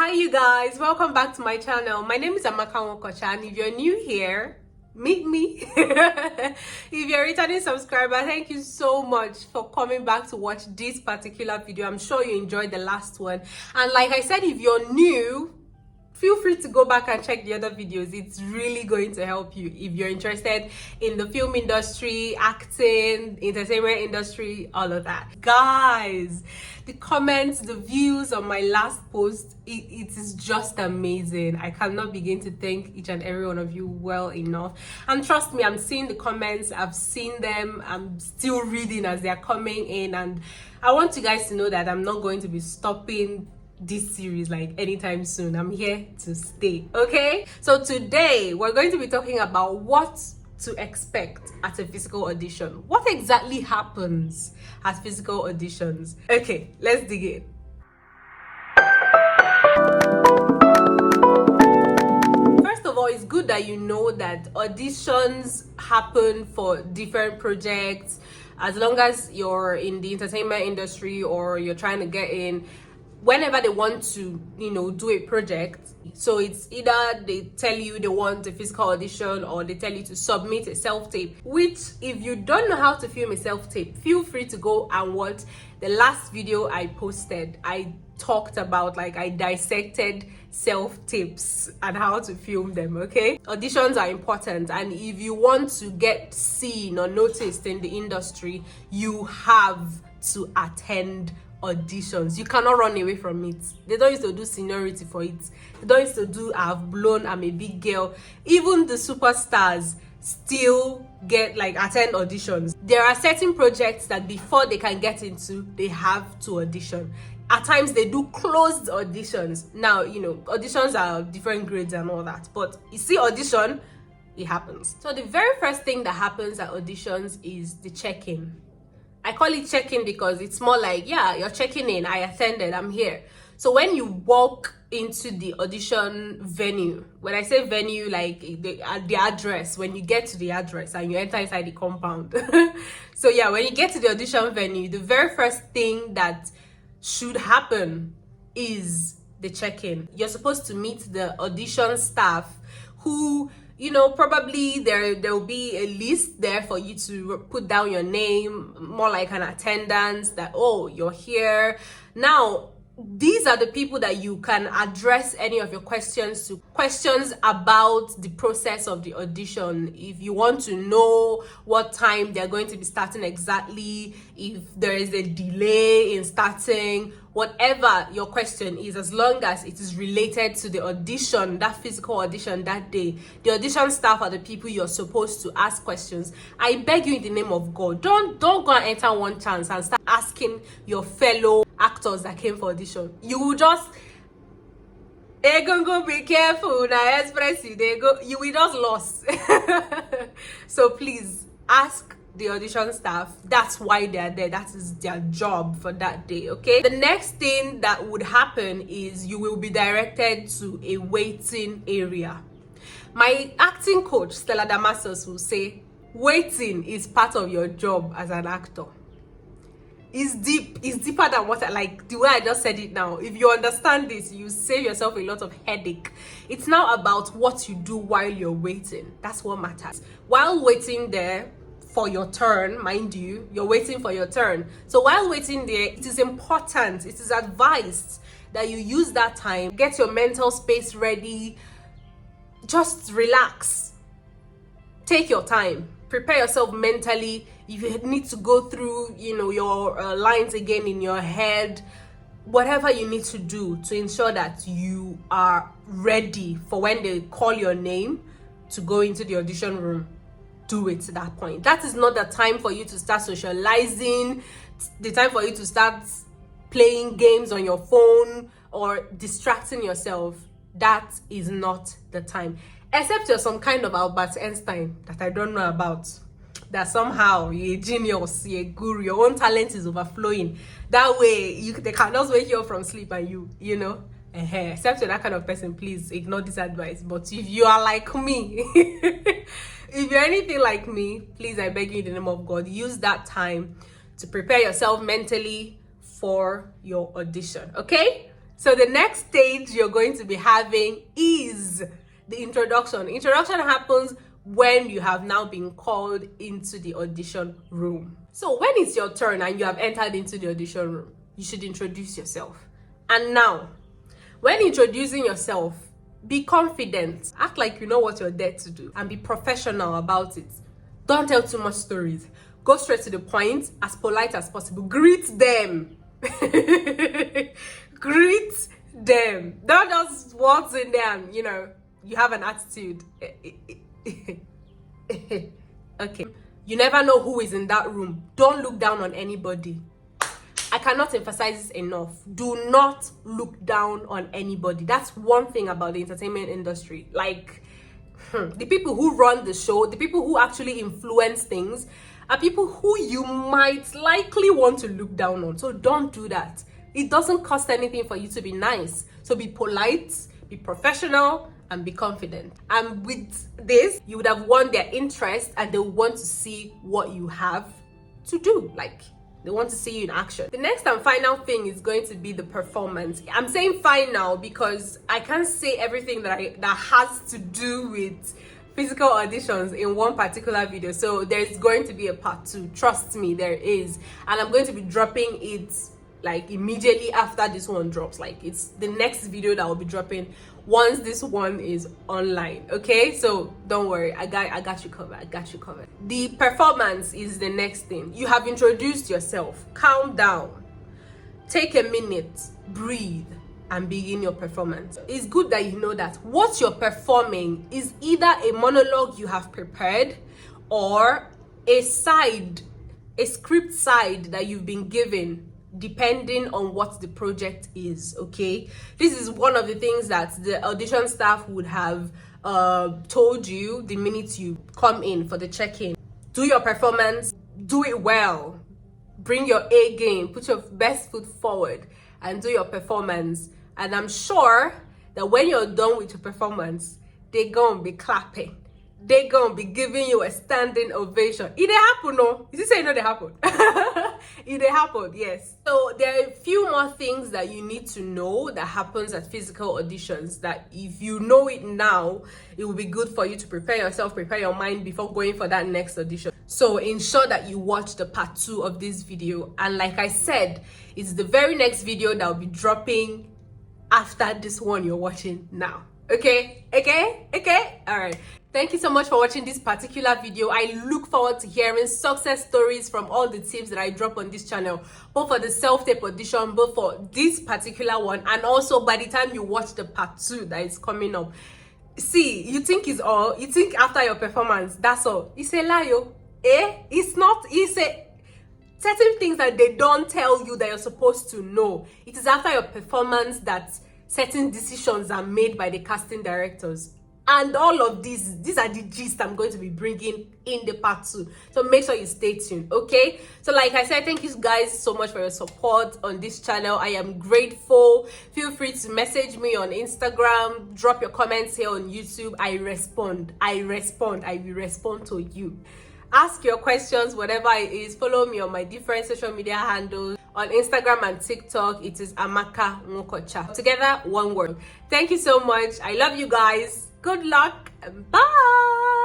Hi you guys, welcome back to my channel. My name is Amaka, and if you're new here, meet me. If you're a returning subscriber, thank you so much for coming back to watch this particular video. I'm sure you enjoyed the last one, and like I said, if you're new, feel free to go back and check the other videos. It's really going to help you if you're interested in the film industry, acting, entertainment industry, all of that. Guys, the comments, the views on my last post, it is just amazing. I cannot begin to thank each and every one of you well enough. And trust me, I'm seeing the comments, I've seen them, I'm still reading as they're coming in, and I want you guys to know that I'm not going to be stopping this series like anytime soon. I'm here to stay. Okay, so today we're going to be talking about what to expect at a physical audition. What exactly happens at physical auditions? Okay, let's dig in. First of all, it's good that you know that auditions happen for different projects. As long as you're in the entertainment industry or you're trying to get in, whenever they want to, do a project, so it's either they tell you they want a physical audition or they tell you to submit a self-tape, which if you don't know how to film a self-tape, feel free to go and watch the last video I posted. I talked about, I dissected self-tapes and how to film them. Okay, auditions are important, and if you want to get seen or noticed in the industry, you have to attend auditions. You cannot run away from it. They don't used to do seniority for it. They don't used to do I've blown, I'm a big girl. Even the superstars still get attend auditions. There are certain projects that before they can get into, they have to audition. At times they do closed auditions. Now, auditions are different grades and all that, but you see audition, it happens. So the very first thing that happens at auditions is the check-in. I call it check-in because it's more like, yeah, you're checking in, I attended, I'm here. So when you walk into the audition venue, when I say venue, the address, when you get to the address and you enter inside the compound. So yeah, when you get to the audition venue, the very first thing that should happen is the check-in. You're supposed to meet the audition staff who, probably there'll be a list there for you to put down your name, more like an attendance, that, oh, you're here. Now, these are the people that you can address any of your questions to. Questions about the process of the audition. If you want to know what time they're going to be starting exactly, if there is a delay in starting, whatever your question is, as long as it is related to the audition, that physical audition that day, the audition staff are the people you're supposed to ask questions. I beg you in the name of God, don't go and enter one chance and start asking your fellow actors that came for audition. You will just go be careful now, express you will just lost. So please ask the audition staff. That's why they're there. That is their job for that day. Okay, the next thing that would happen is you will be directed to a waiting area. My acting coach Stella Damasus will say waiting is part of your job as an actor. It's deep. It's deeper than what the way I just said it now. If you understand this, you save yourself a lot of headache. It's now about what you do while you're waiting. That's what matters. While waiting there for your turn, mind you, you're waiting for your turn. So while waiting there, it is important, it is advised that you use that time, get your mental space ready, just relax, take your time, prepare yourself mentally. If you need to go through, your lines again in your head, whatever you need to do to ensure that you are ready for when they call your name to go into the audition room, do it at that point. That is not the time for you to start socializing, the time for you to start playing games on your phone or distracting yourself. That is not the time. Except you're some kind of Albert Einstein that I don't know about, that somehow you're a genius, you're a guru, your own talent is overflowing. That way they can just wake you up from sleep and except you're that kind of person, please ignore this advice. But if you are like me, if you're anything like me, please, I beg you in the name of God, use that time to prepare yourself mentally for your audition. Okay, So the next stage you're going to be having is the introduction. Introduction happens when you have now been called into the audition room. So when it's your turn and you have entered into the audition room, you should introduce yourself. And now, when introducing yourself, be confident. Act like you know what you're there to do and be professional about it. Don't tell too much stories. Go straight to the point, as polite as possible. Greet them. Greet them. Don't just walk in there and, you have an attitude. Okay. You never know who is in that room. Don't look down on anybody. I cannot emphasize this enough. Do not look down on anybody. That's one thing about the entertainment industry. Like, the people who run the show, the people who actually influence things, are people who you might likely want to look down on. So don't do that. It doesn't cost anything for you to be nice. So be polite, be professional, and be confident. And with this, you would have won their interest and they want to see what you have to do. Like, they want to see you in action. The next and final thing is going to be the performance. I'm saying final because I can't say everything that has to do with physical auditions in one particular video. So there's going to be a part 2. Trust me, there is. And I'm going to be dropping it like immediately after this one drops. Like, it's the next video that will be dropping once this one is online. Okay, so don't worry, I got you covered. The performance is the next thing. You have introduced yourself. Calm down, take a minute, breathe, and begin your performance. It's good that you know that what you're performing is either a monologue you have prepared or a script side that you've been given, depending on what the project is. Okay, this is one of the things that the audition staff would have told you the minute you come in for the check-in. Do your performance, do it well, bring your A game, put your best foot forward and do your performance. And I'm sure that when you're done with your performance, they're gonna be clapping. They're gonna be giving you a standing ovation. It happen, no? Is it saying no they happen? It happened, yes. So there are a few more things that you need to know that happens at physical auditions, that if you know it now, it will be good for you to prepare yourself, prepare your mind before going for that next audition. So ensure that you watch the part 2 of this video. And like I said, it's the very next video that will be dropping after this one you're watching now. Okay? All right. Thank you so much for watching this particular video. I look forward to hearing success stories from all the teams that I drop on this channel, both for the self-tape audition, both for this particular one, and also by the time you watch the part 2 that is coming up. See, you think it's all, you think after your performance, that's all. It's a lie, yo. It's not. It's a certain things that they don't tell you that you're supposed to know. It is after your performance that certain decisions are made by the casting directors. And all of these are the gist I'm going to be bringing in the part 2. So make sure you stay tuned, okay? So like I said, thank you guys so much for your support on this channel. I am grateful. Feel free to message me on Instagram. Drop your comments here on YouTube. I respond. I will respond to you. Ask your questions, whatever it is. Follow me on my different social media handles. On Instagram and TikTok, it is Amaka Nwokocha. Together, one word. Thank you so much. I love you guys. Good luck and bye.